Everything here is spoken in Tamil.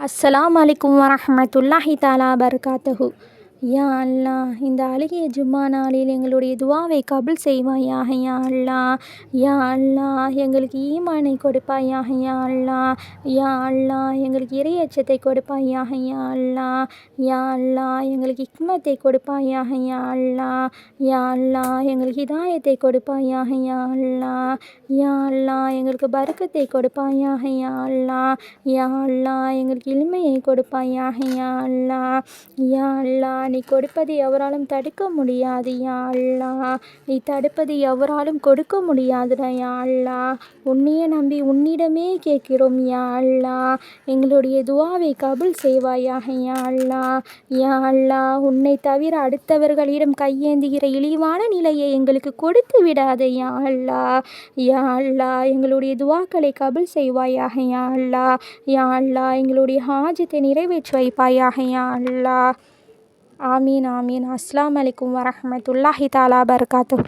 அஸ்ஸலாமு அலைக்கும் வரஹ்மத்துல்லாஹி தஆலா பரகாத்துஹு. யா அல்லாஹ், இந்த அழகிய ஜும்மா நாளில் எங்களுடைய துவாவை கபுல் செய்வாயாக யா அல்லாஹ். யா அல்லாஹ், எங்களுக்கு ஈமானை கொடுப்பாயாக யா அல்லாஹ். யா அல்லாஹ், எங்களுக்கு இறையச்சத்தை கொடுப்பாயாக யா அல்லாஹ். யா அல்லாஹ், எங்களுக்கு ஹிக்மத்தை கொடுப்பாயாக யா அல்லாஹ். யா அல்லாஹ், எங்களுக்கு ஹிதாயத்தை கொடுப்பாயாக யா அல்லாஹ். யா அல்லாஹ், எங்களுக்கு பரக்கத்தை கொடுப்பாயாக யா அல்லாஹ். யா அல்லாஹ், எங்களுக்கு இல்மையை கொடுப்பாயாக யா அல்லாஹ். யா அல்லாஹ், நீ கொடுப்பது எவராலும் தடுக்க முடியாது யா அல்லாஹ். நீ தடுப்பது எவராலும் கொடுக்க முடியாதுடா யா அல்லாஹ். உன்னையே நம்பி உன்னிடமே கேட்கிறோம் யா அல்லாஹ். எங்களுடைய துவாவை கபுல் செய்வாயாக யா அல்லாஹ். யா அல்லாஹ், உன்னை தவிர அடுத்தவர்களிடம் கையேந்துகிற இழிவான நிலையை எங்களுக்கு கொடுத்து விடாதே யா அல்லாஹ். யா அல்லாஹ், எங்களுடைய துவாக்களை கபுல் செய்வாயாக யா அல்லாஹ். யா அல்லாஹ், எங்களுடைய ஹாஜத்தை நிறைவேற்றி வைப்பாயாக யா அல்லாஹ். ஆமீன் ஆமீன். அஸ்ஸலாமு அலைக்கும் வரஹ்மத்துல்லாஹி தஆலா பரகாத்துஹு.